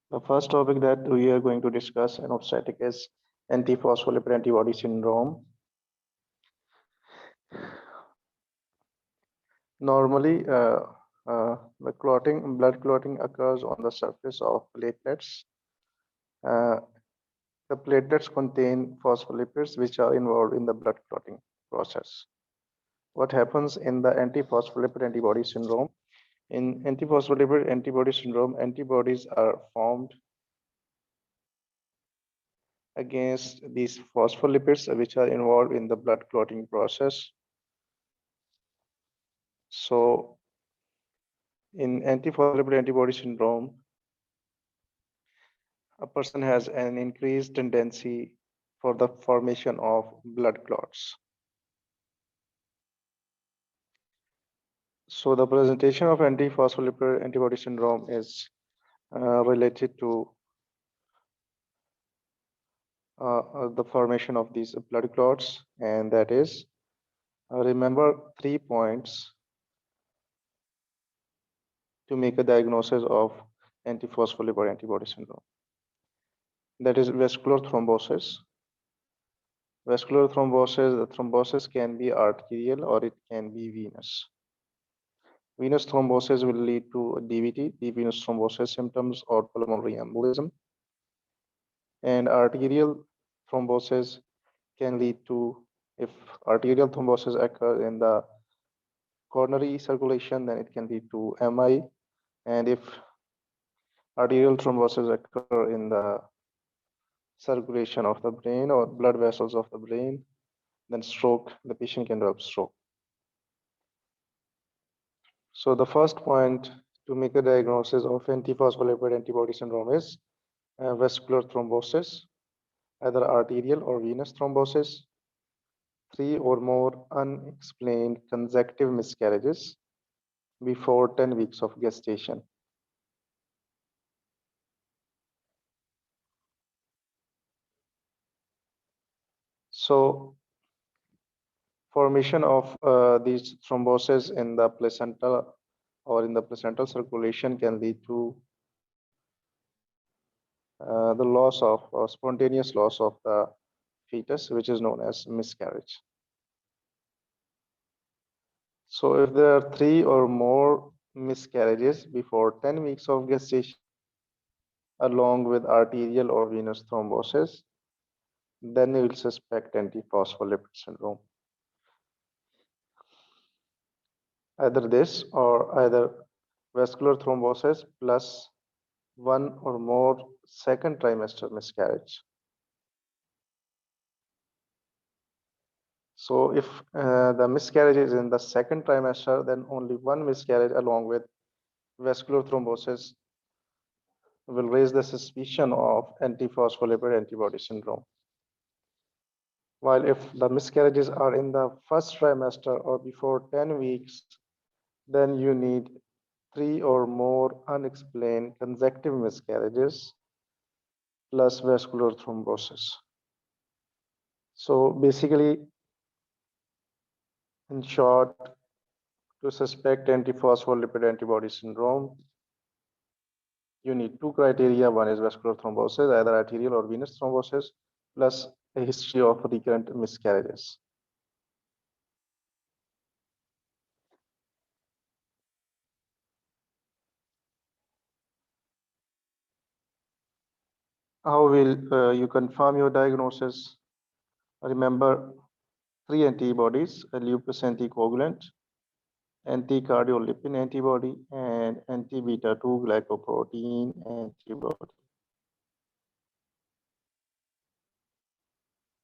The first topic that we are going to discuss in obstetric is antiphospholipid antibody syndrome. Normally, the blood clotting occurs on the surface of platelets. Uh, the platelets contain phospholipids which are involved in the blood clotting process. What happens in the antiphospholipid antibody syndrome? In antiphospholipid antibody syndrome, antibodies are formed against these phospholipids which are involved in the blood clotting process. So in antiphospholipid antibody syndrome, a person has an increased tendency for the formation of blood clots. So the presentation of antiphospholipid antibody syndrome is related to the formation of these blood clots, and that is, remember 3 points to make a diagnosis of antiphospholipid antibody syndrome. That is vascular thrombosis. Vascular thrombosis, the thrombosis can be arterial or it can be venous. Venous thrombosis will lead to DVT, deep venous thrombosis symptoms, or pulmonary embolism. And arterial thrombosis can lead to, if arterial thrombosis occurs in the coronary circulation, then it can lead to MI. And if arterial thrombosis occur in the circulation of the brain or blood vessels of the brain, then stroke, the patient can develop stroke. So the first point to make a diagnosis of antiphospholipid antibody syndrome is vascular thrombosis, either arterial or venous thrombosis, 3 or more unexplained consecutive miscarriages before 10 weeks of gestation. So formation of these thromboses in the placenta or in the placental circulation can lead to the loss of or spontaneous loss of the fetus, which is known as miscarriage. So if there are 3 or more miscarriages before 10 weeks of gestation, along with arterial or venous thrombosis, then you will suspect antiphospholipid syndrome. Either this or either vascular thrombosis plus 1 or more second trimester miscarriage. So if the miscarriage is in the second trimester, then only 1 miscarriage along with vascular thrombosis will raise the suspicion of antiphospholipid antibody syndrome. While if the miscarriages are in the first trimester or before 10 weeks, then you need 3 or more unexplained consecutive miscarriages plus vascular thrombosis. So basically, in short, to suspect antiphospholipid antibody syndrome, you need 2 criteria. One is vascular thrombosis, either arterial or venous thrombosis, plus a history of recurrent miscarriages. How will you confirm your diagnosis? Remember 3 antibodies: a lupus anticoagulant, anticardiolipin antibody, and anti-beta 2 glycoprotein antibody.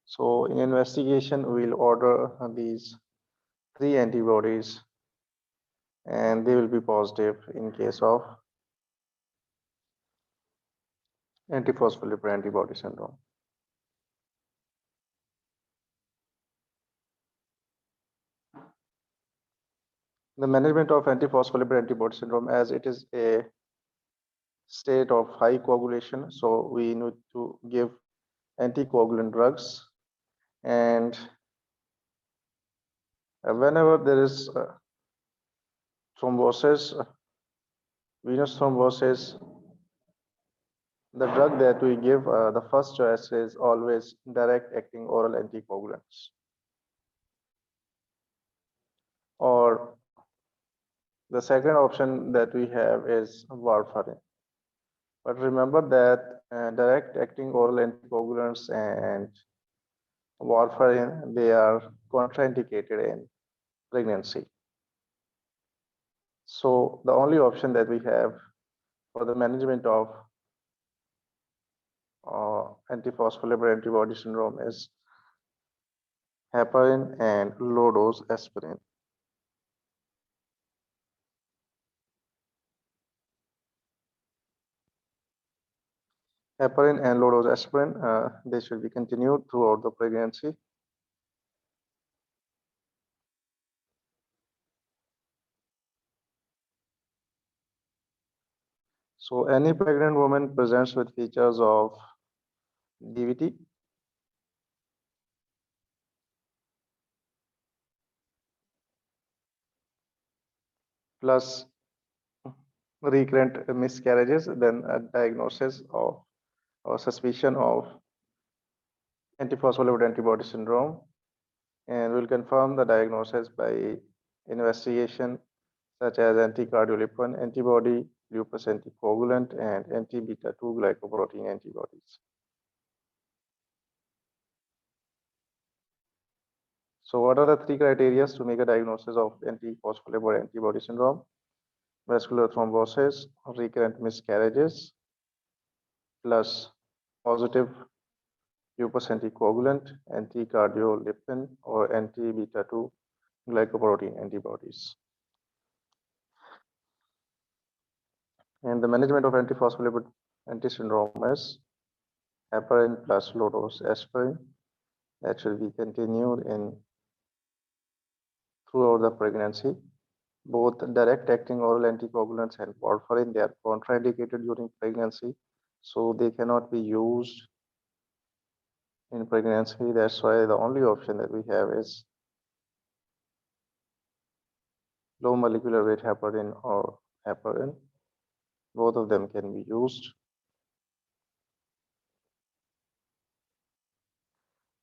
So in investigation, we'll order these 3 antibodies, and they will be positive in case of antiphospholipid antibody syndrome. The management of antiphospholipid antibody syndrome, as it is a state of high coagulation, so we need to give anticoagulant drugs, and whenever there is thrombosis, venous thrombosis, The drug that we give, the first choice is always direct acting oral anticoagulants. Or the second option that we have is warfarin. But remember that direct acting oral anticoagulants and warfarin, they are contraindicated in pregnancy. So the only option that we have for the management of antiphospholipid antibody syndrome is heparin and low dose aspirin. Heparin and low dose aspirin, they should be continued throughout the pregnancy. So any pregnant woman presents with features of DVT, plus recurrent miscarriages, then a diagnosis of or suspicion of antiphospholipid antibody syndrome, and will confirm the diagnosis by investigation such as anticardiolipin antibody, lupus anticoagulant, and anti-beta 2 glycoprotein antibodies. So what are the three criteria to make a diagnosis of antiphospholipid antibody syndrome? Vascular thrombosis, recurrent miscarriages, plus positive lupus anticoagulant, anticardiolipin, or anti-beta 2 glycoprotein antibodies. And the management of antiphospholipid anti-syndrome is heparin plus low dose aspirin that should be continued in throughout the pregnancy. Both direct acting oral anticoagulants and warfarin, they are contraindicated during pregnancy, so they cannot be used in pregnancy. That's why the only option that we have is low molecular weight heparin or heparin. Both of them can be used.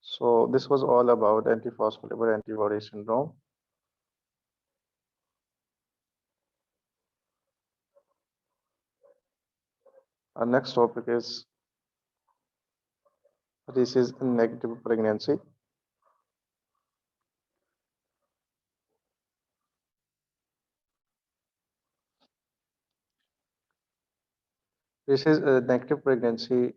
So this was all about antiphospholipid antibody syndrome. Our next topic is Rhesus negative pregnancy. Rhesus negative pregnancy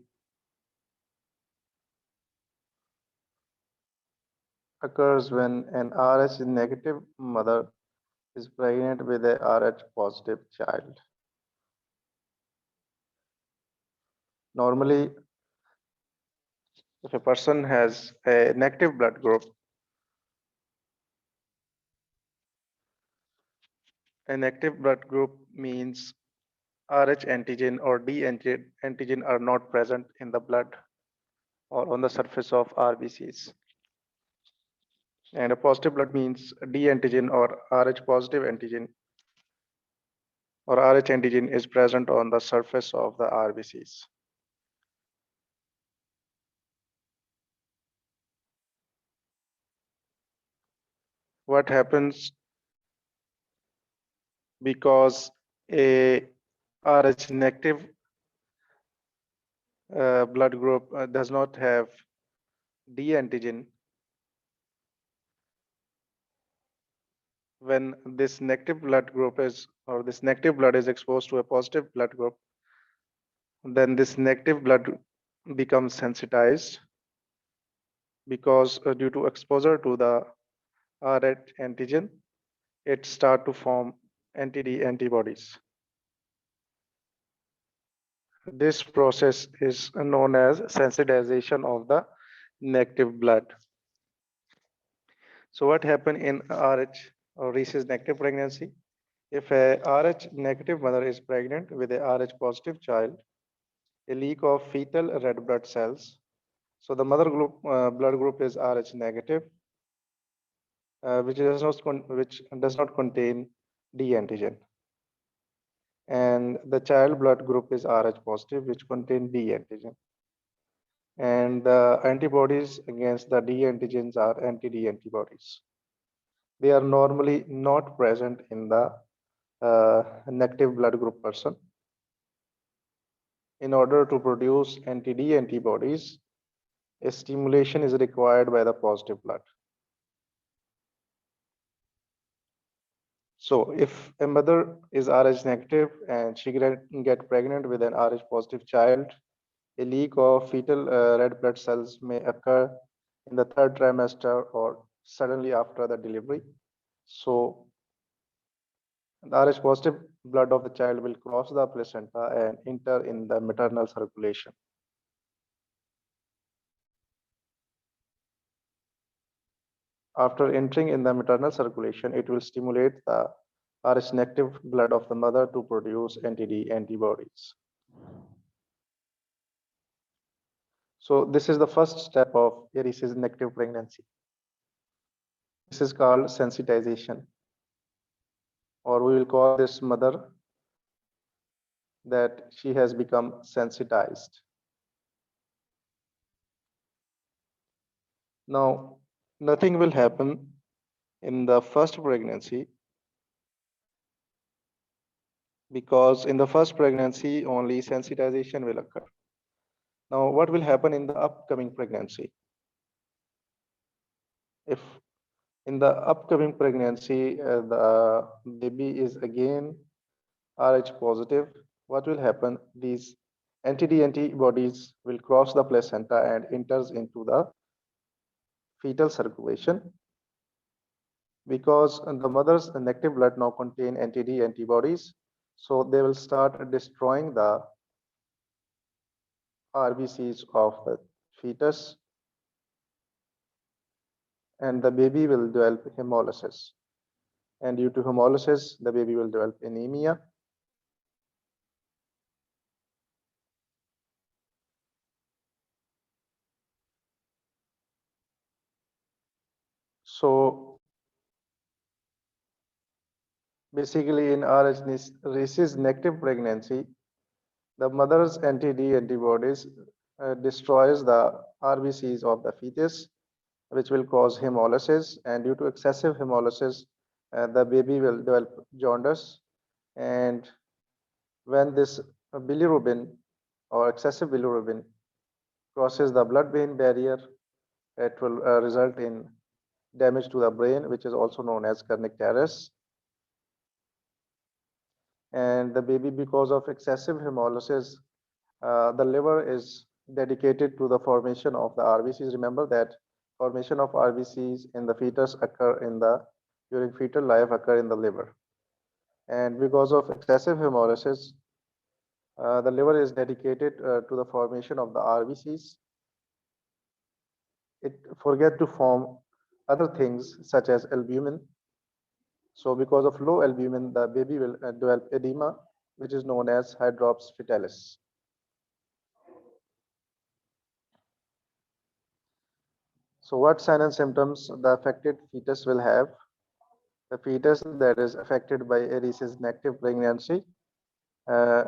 occurs when an Rh negative mother is pregnant with a Rh positive child. Normally, if a person has a negative blood group, a negative blood group means Rh antigen or D antigen are not present in the blood or on the surface of RBCs. And a positive blood means D antigen or Rh positive antigen or Rh antigen is present on the surface of the RBCs. What happens because a Rh negative blood group does not have D antigen? When this negative blood group is, or this negative blood is exposed to a positive blood group, then this negative blood becomes sensitized because due to exposure to the Rh antigen, it start to form anti-D antibodies. This process is known as sensitization of the negative blood. So what happened in Rh or Rhesus negative pregnancy? If a Rh negative mother is pregnant with a Rh positive child, a leak of fetal red blood cells. So the mother group blood group is Rh negative, which does not contain D antigen. and the child blood group is Rh positive, which contain D antigen. And the antibodies against the D antigens are anti-D antibodies. They are normally not present in the negative blood group person. In order to produce anti-D antibodies, a stimulation is required by the positive blood. So if a mother is Rh negative and she get pregnant with an Rh positive child, a leak of fetal red blood cells may occur in the third trimester or suddenly after the delivery. So the Rh positive blood of the child will cross the placenta and enter in the maternal circulation. After entering in the maternal circulation, it will stimulate the Rh negative blood of the mother to produce anti-D antibodies. So this is the first step of a rhesus negative pregnancy. This is called sensitization, or we will call this mother that she has become sensitized. Now, nothing will happen in the first pregnancy because in the first pregnancy only sensitization will occur. Now, what will happen in the upcoming pregnancy? If in the upcoming pregnancy the baby is again Rh positive, what will happen? These anti-D antibodies will cross the placenta and enters into the fetal circulation because the mother's negative blood now contain anti-D antibodies. So they will start destroying the RBCs of the fetus and the baby will develop hemolysis. And due to hemolysis, the baby will develop anemia. So basically in rhesus negative pregnancy, the mother's anti-D antibodies destroys the RBCs of the fetus, which will cause hemolysis. And due to excessive hemolysis, the baby will develop jaundice. And when this bilirubin or excessive bilirubin crosses the blood-brain barrier, it will result in damage to the brain, which is also known as kernicterus. And the baby, because of excessive hemolysis, the liver is dedicated to the formation of the RBCs. Remember that formation of RBCs in the fetus occur in the during fetal life occur in the liver. And because of excessive hemolysis, the liver is dedicated to the formation of the RBCs. It forget to form other things such as albumin. So because of low albumin, the baby will develop edema, which is known as hydrops fetalis. So what signs and symptoms the affected fetus will have? The fetus that is affected by a rhesus negative pregnancy, uh,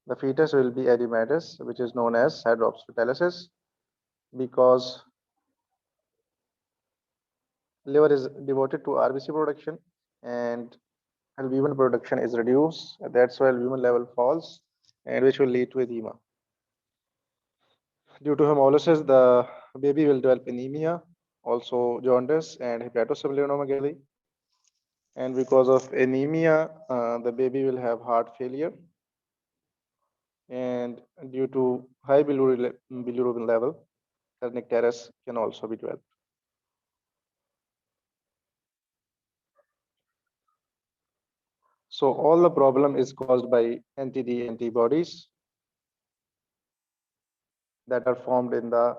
the fetus will be edematous, which is known as hydrops fetalis, because liver is devoted to RBC production and albumin production is reduced. That's why albumin level falls, and which will lead to edema. Due to hemolysis, the baby will develop anemia, also jaundice and hepatosplenomegaly. And because of anemia, the baby will have heart failure. And due to high bilirubin level, kernicterus can also be developed. So all the problem is caused by anti-D antibodies that are formed in the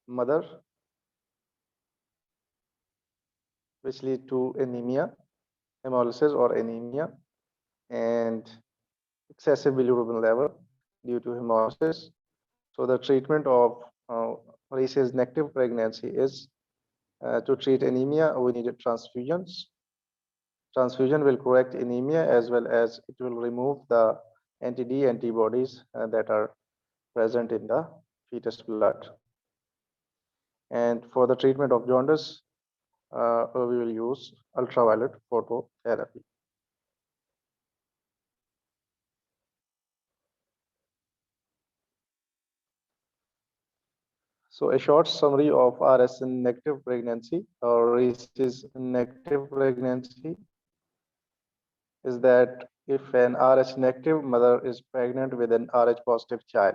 mother, which lead to anemia, hemolysis or anemia, and excessive bilirubin level due to hemolysis. So the treatment of rhesus negative pregnancy is to treat anemia, we needed transfusions. Transfusion will correct anemia as well as it will remove the anti-D antibodies that are present in the fetus blood. And for the treatment of jaundice, we will use ultraviolet phototherapy. So a short summary of RS negative pregnancy or Rhesus negative pregnancy is that if an RH negative mother is pregnant with an RH positive child,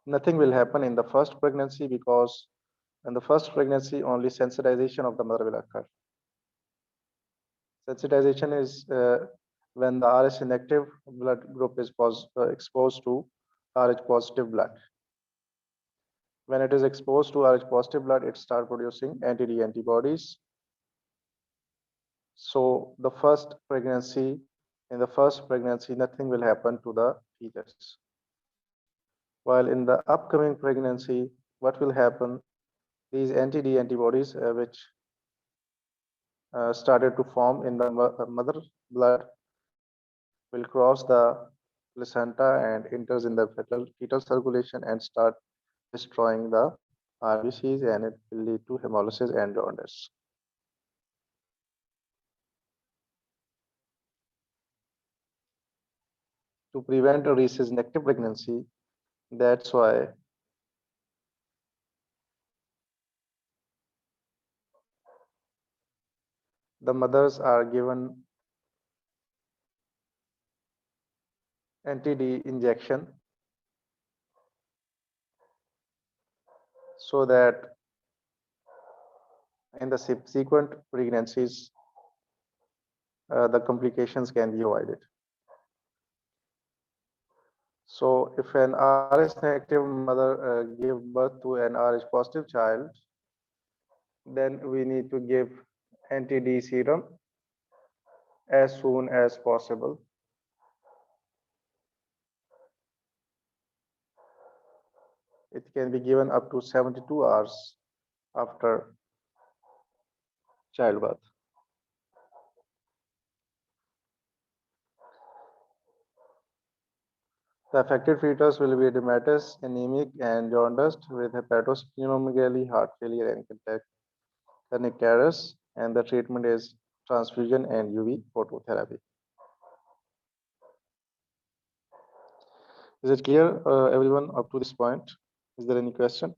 nothing will happen in the first pregnancy because in the first pregnancy only sensitization of the mother will occur. Sensitization is when the RH negative blood group is exposed to RH positive blood. When it is exposed to RH positive blood, it starts producing anti-D antibodies. So in the first pregnancy, nothing will happen to the fetus. While in the upcoming pregnancy, what will happen? These anti-D antibodies, which started to form in the mother blood, will cross the placenta and enters in the fetal circulation and start destroying the RBCs, and it will lead to hemolysis and jaundice. To prevent a Rhesus negative pregnancy, that's why the mothers are given anti-D injection so that in the subsequent pregnancies, the complications can be avoided. So if an RH negative mother give birth to an RH positive child, then we need to give anti-D serum as soon as possible. It can be given up to 72 hours after childbirth. The affected fetus will be edematous, anemic, and jaundiced with hepatosplenomegaly, heart failure, and kernicterus, and the treatment is transfusion and UV phototherapy. Is it clear, everyone, up to this point? Is there any question?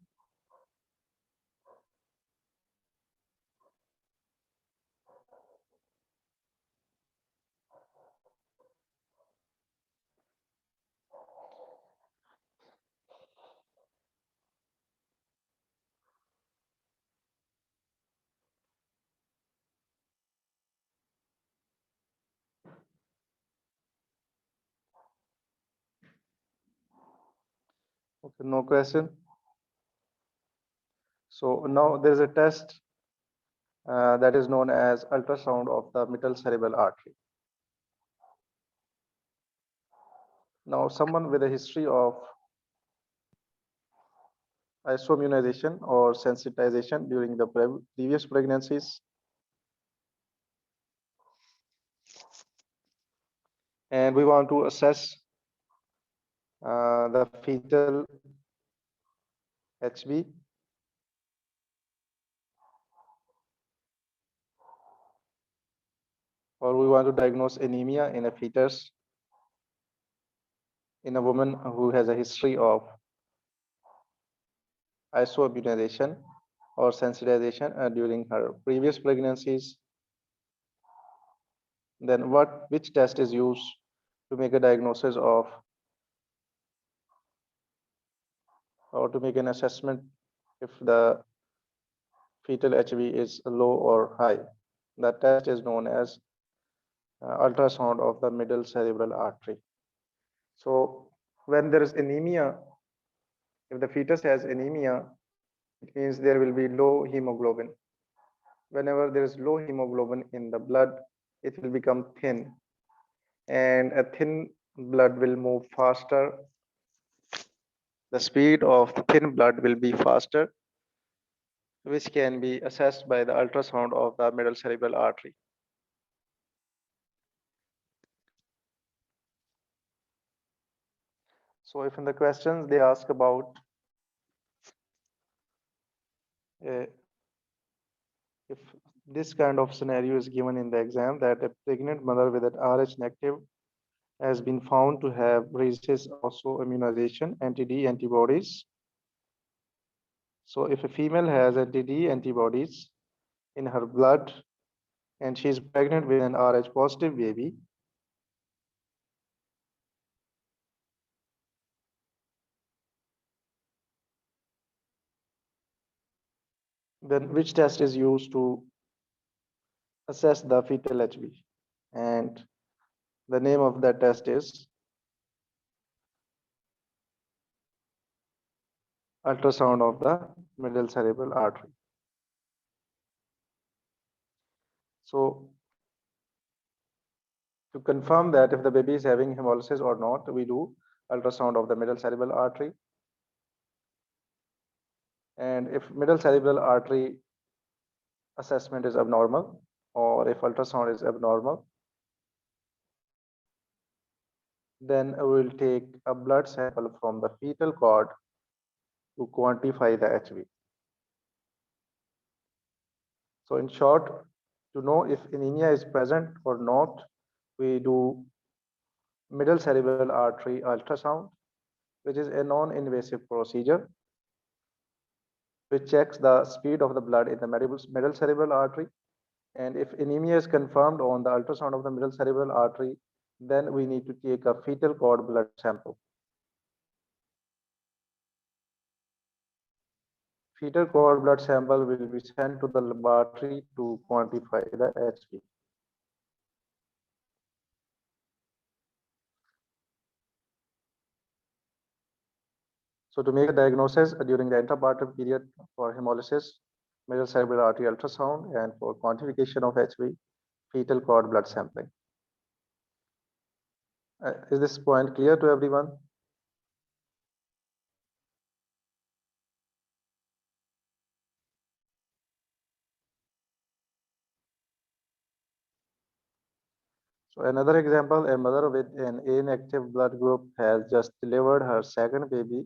Okay, no question. So now there is a test that is known as ultrasound of the middle cerebral artery. Now, someone with a history of isoimmunization or sensitization during the previous pregnancies, and we want to assess the fetal HB, or we want to diagnose anemia in a fetus in a woman who has a history of isoimmunization or sensitization during her previous pregnancies, then which test is used to make a diagnosis of or to make an assessment if the fetal HB is low or high? The test is known as ultrasound of the middle cerebral artery. So when there is anemia, if the fetus has anemia, it means there will be low hemoglobin. Whenever there is low hemoglobin in the blood, it will become thin, and a thin blood will move faster. The speed of the thin blood will be faster, which can be assessed by the ultrasound of the middle cerebral artery. So if in the questions they ask about if this kind of scenario is given in the exam, that a pregnant mother with an Rh negative has been found to have rhesus autoimmunization anti-D antibodies. So if a female has anti-D antibodies in her blood and she is pregnant with an Rh positive baby, then which test is used to assess the fetal HB? And the name of that test is ultrasound of the middle cerebral artery. So to confirm that if the baby is having hemolysis or not, we do ultrasound of the middle cerebral artery. And if middle cerebral artery assessment is abnormal, or if ultrasound is abnormal, then we will take a blood sample from the fetal cord to quantify the HB. So in short, to know if anemia is present or not, we do middle cerebral artery ultrasound, which is a non-invasive procedure which checks the speed of the blood in the middle cerebral artery. And if anemia is confirmed on the ultrasound of the middle cerebral artery, then we need to take a fetal cord blood sample. Fetal cord blood sample will be sent to the laboratory to quantify the HB. So to make a diagnosis during the antepartum period for hemolysis, middle cerebral artery ultrasound, and for quantification of HB, fetal cord blood sampling. Is this point clear to everyone? So another example, a mother with an A negative blood group has just delivered her second baby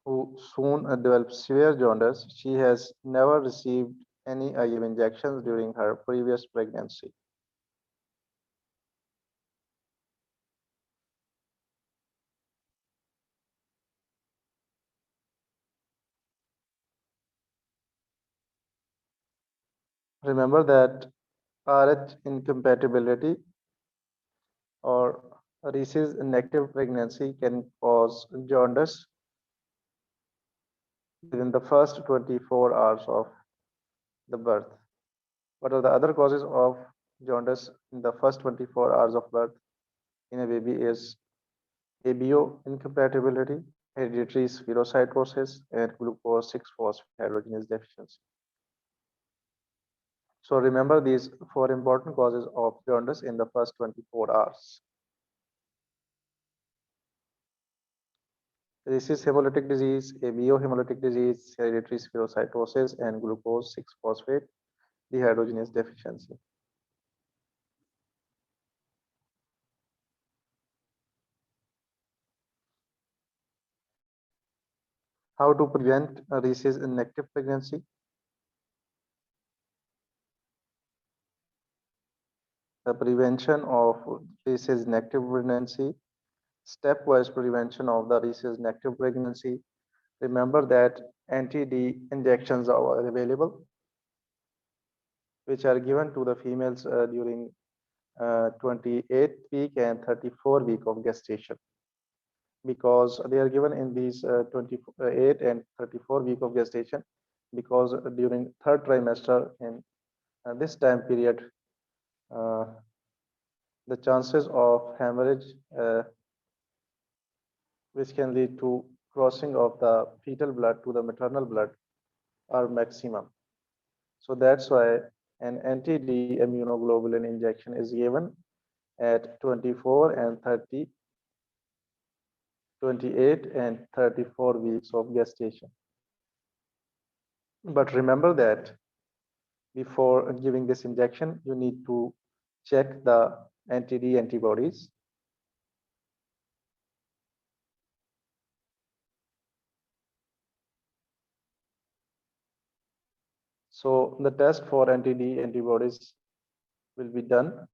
who soon develops severe jaundice. She has never received any IV injections during her previous pregnancy. Remember that Rh incompatibility or Rhesus negative pregnancy can cause jaundice within the first 24 hours of the birth. What are the other causes of jaundice in the first 24 hours of birth in a baby is ABO incompatibility, hereditary spherocytosis, and glucose 6-phosphate dehydrogenase deficiency. So remember these four important causes of jaundice in the first 24 hours. This is hemolytic disease, ABO hemolytic disease, hereditary spherocytosis, and glucose 6-phosphate dehydrogenase deficiency. How to prevent a Rhesus inactive pregnancy? The prevention of Rhesus inactive pregnancy, stepwise prevention of the Rhesus inactive pregnancy. Remember that anti-D injections are available, which are given to the females during 28th week and 34 week of gestation, because they are given in these 28 and 34 week of gestation, because during third trimester in this time period, the chances of hemorrhage which can lead to crossing of the fetal blood to the maternal blood are maximum. So that's why an anti-D immunoglobulin injection is given at 24 and 30, 28 and 34 weeks of gestation. But remember that before giving this injection, you need to check the anti-D antibodies. So the test for anti-D antibodies will be done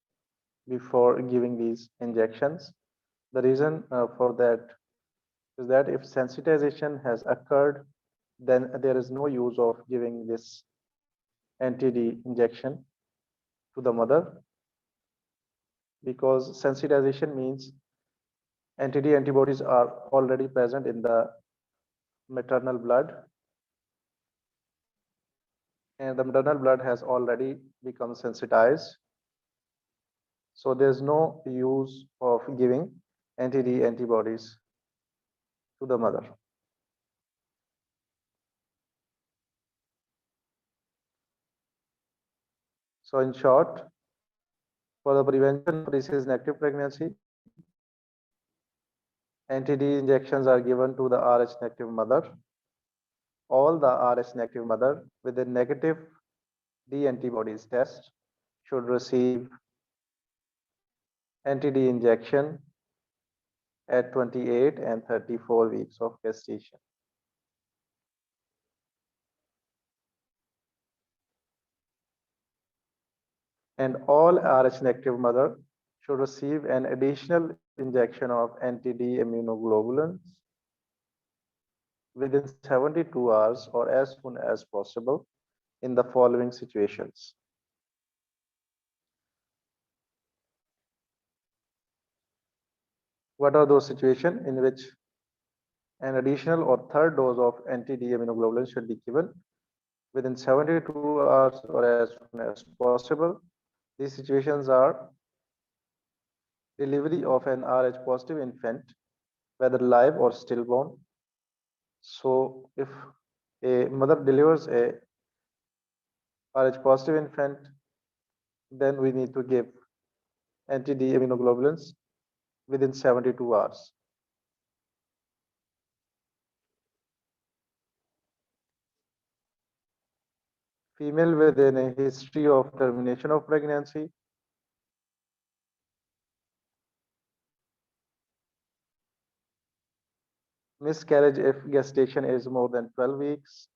before giving these injections. The reason for that is that if sensitization has occurred, then there is no use of giving this anti-D injection to the mother, because sensitization means anti-D antibodies are already present in the maternal blood, and the maternal blood has already become sensitized. So there's no use of giving anti-D antibodies to the mother. So in short, for the prevention of rhesus negative pregnancy, anti-D injections are given to the Rh negative mother. All the Rh negative mother with a negative D antibodies test should receive anti-D injection at 28 and 34 weeks of gestation. And all Rh negative mother should receive an additional injection of anti-D immunoglobulins within 72 hours or as soon as possible in the following situations. What are those situations in which an additional or third dose of anti-D immunoglobulin should be given within 72 hours or as soon as possible? These situations are delivery of an Rh positive infant, whether live or stillborn. So if a mother delivers a Rh positive infant, then we need to give anti-D immunoglobulins within 72 hours. Female within a history of termination of pregnancy, miscarriage if gestation is more than 12 weeks,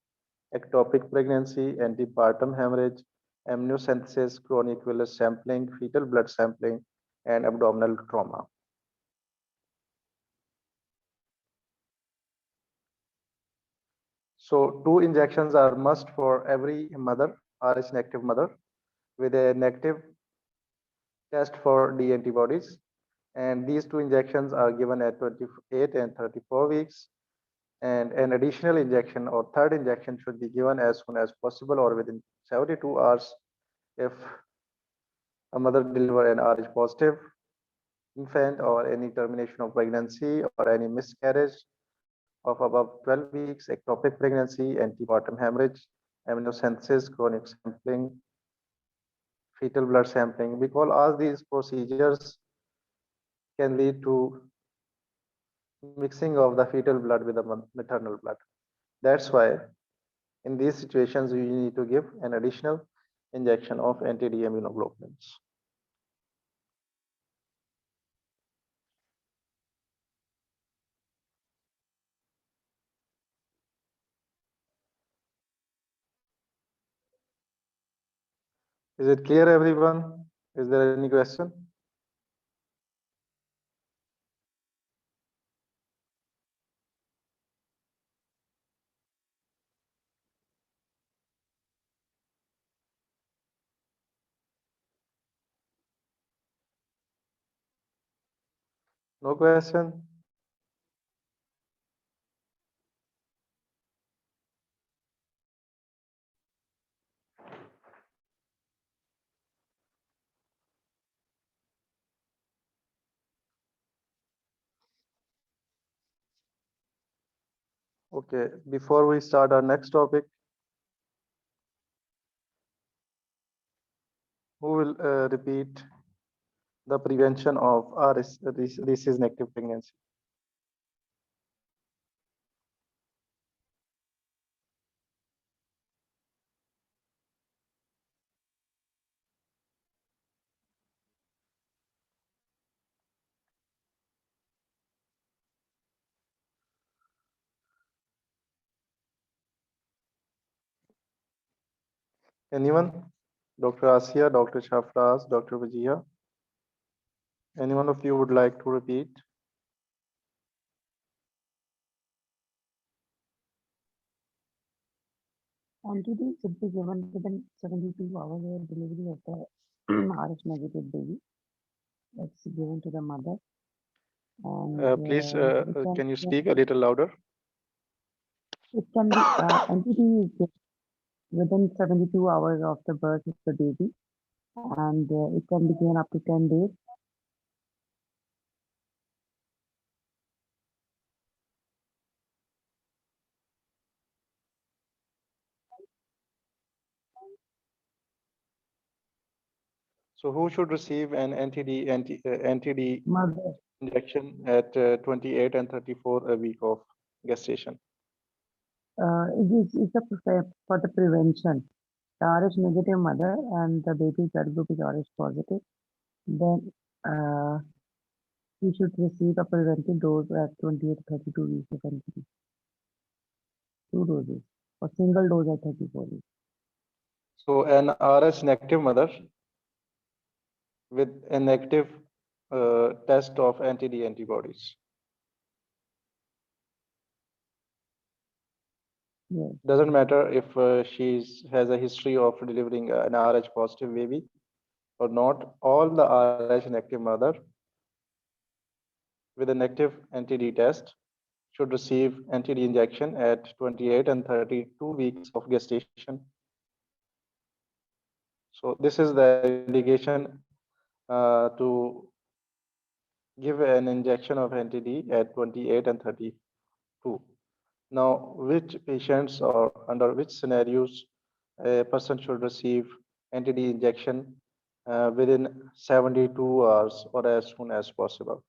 ectopic pregnancy, antepartum hemorrhage, amniocentesis, chronic villus sampling, fetal blood sampling, and abdominal trauma. So two injections are must for every mother, Rh negative mother, with a negative test for D antibodies. And these two injections are given at 28 and 34 weeks. And an additional injection or third injection should be given as soon as possible or within 72 hours if a mother deliver an Rh positive infant or any termination of pregnancy or any miscarriage of above 12 weeks, ectopic pregnancy, antepartum hemorrhage, amniocentesis, chronic sampling, fetal blood sampling, because all these procedures can lead to mixing of the fetal blood with the maternal blood. That's why in these situations you need to give an additional injection of anti-D immunoglobulins. Is it clear, everyone? Is there any question? No question? Okay, before we start our next topic, who will repeat the prevention of rhesus negative pregnancy? Anyone? Dr. Asiya, Dr. Shafraz, Dr. Vijaya? Anyone of you would like to repeat? Antibody should be given within 72 hours of delivery of the RH negative baby. It's given to the mother, and Please, it can can you speak a little louder? it can be antibody is given within 72 hours of the birth of the baby, and it can be given up to 10 days. So who should receive an anti-D Mother, injection at 28 and 34 a week of gestation? it's for the prevention. The RH negative mother and the baby blood group is RH positive. Then he should receive a preventive dose at 28 to 32 weeks of NPT. Two doses or single dose at 34 weeks. So an RS negative mother with a negative test of anti-D antibodies. Yes. Doesn't matter if she has a history of delivering an RH positive baby or not. All the RH negative mother with a negative anti-D test should receive anti-D injection at 28 and 32 weeks of gestation. So this is the indication to give an injection of anti-D at 28 and 32. Now, which patients or under which scenarios a person should receive anti-D injection within 72 hours or as soon as possible?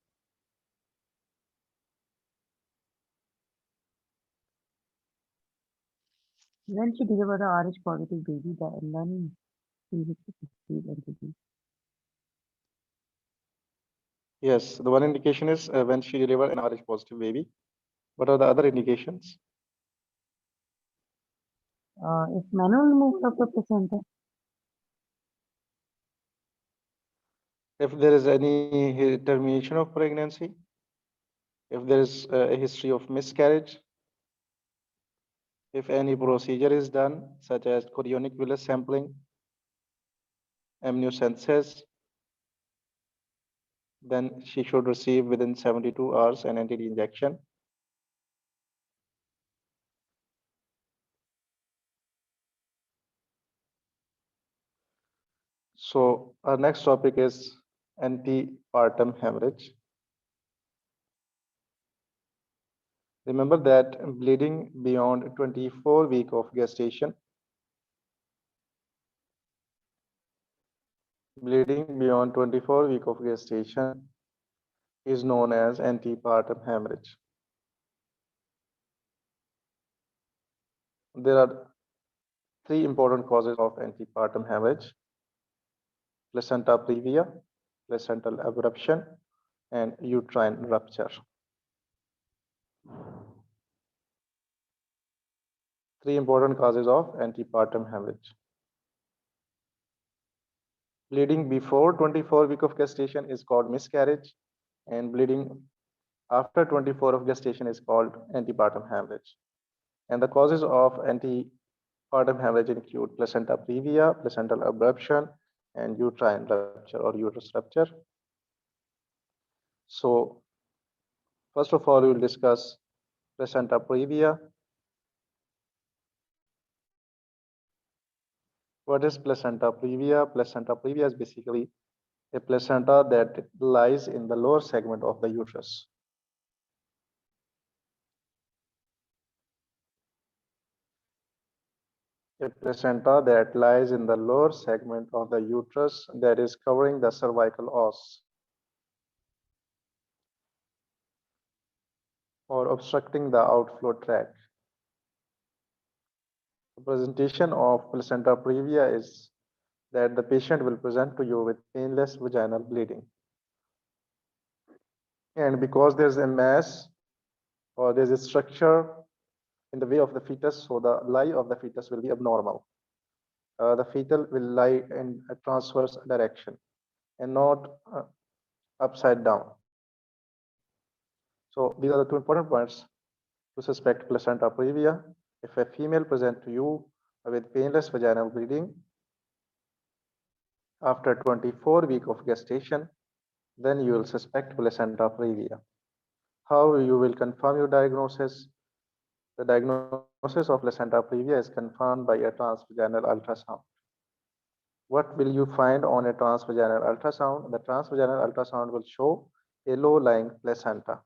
When she delivered the RH positive baby, then she should receive NPT. Yes, the one indication is when she delivered an RH positive baby. What are the other indications? If manual removal of the placenta, If there is any termination of pregnancy, if there is a history of miscarriage, if any procedure is done, such as chorionic villus sampling, amniocentesis, then she should receive within 72 hours an anti-D injection. So our next topic is antepartum hemorrhage. Remember that bleeding beyond 24 weeks of gestation, bleeding beyond 24 weeks of gestation is known as antepartum hemorrhage. There are three important causes of antepartum hemorrhage: placenta previa, placental abruption, and uterine rupture. Three important causes of antepartum hemorrhage. Bleeding before 24 weeks of gestation is called miscarriage, and bleeding after 24 of gestation is called antepartum hemorrhage. And the causes of antepartum hemorrhage include placenta previa, placental abruption, and uterine rupture or uterus rupture. So, first of all, we will discuss placenta previa. What is placenta previa? Placenta previa is basically a placenta that lies in the lower segment of the uterus. A placenta that lies in the lower segment of the uterus that is covering the cervical os or obstructing the outflow tract. The presentation of placenta previa is that the patient will present to you with painless vaginal bleeding. And because there's a mass or there's a structure in the way of the fetus, so the lie of the fetus will be abnormal. the fetal will lie in a transverse direction and not upside down. So these are the two important points to suspect placenta previa. If a female present to you with painless vaginal bleeding after 24 weeks of gestation, then you will suspect placenta previa. How you will confirm your diagnosis? The diagnosis of placenta previa is confirmed by a transvaginal ultrasound. What will you find on a transvaginal ultrasound? The transvaginal ultrasound will show a low-lying placenta.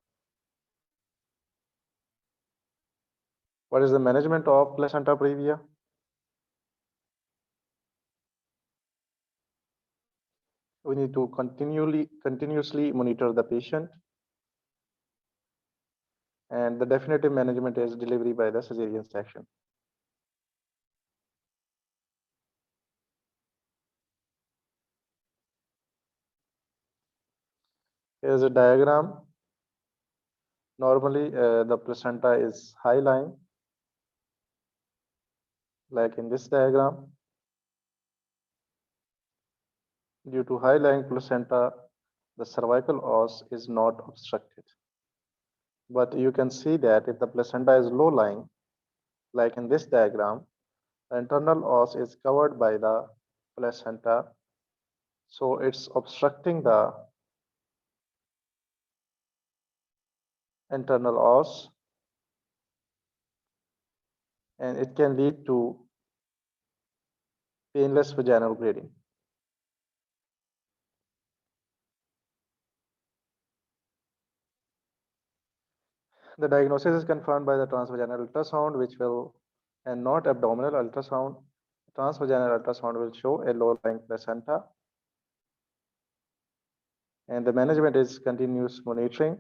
What is the management of placenta previa? We need to continuously monitor the patient, and the definitive management is delivery by the cesarean section. Here's a diagram. Normally, the placenta is high-lying, like in this diagram. Due to high-lying placenta, the cervical os is not obstructed. But you can see that if the placenta is low-lying, like in this diagram, the internal os is covered by the placenta, so it's obstructing the internal os, and it can lead to painless vaginal bleeding. The diagnosis is confirmed by the transvaginal ultrasound, which will, and not abdominal ultrasound. Transvaginal ultrasound will show a low-lying placenta, and the management is continuous monitoring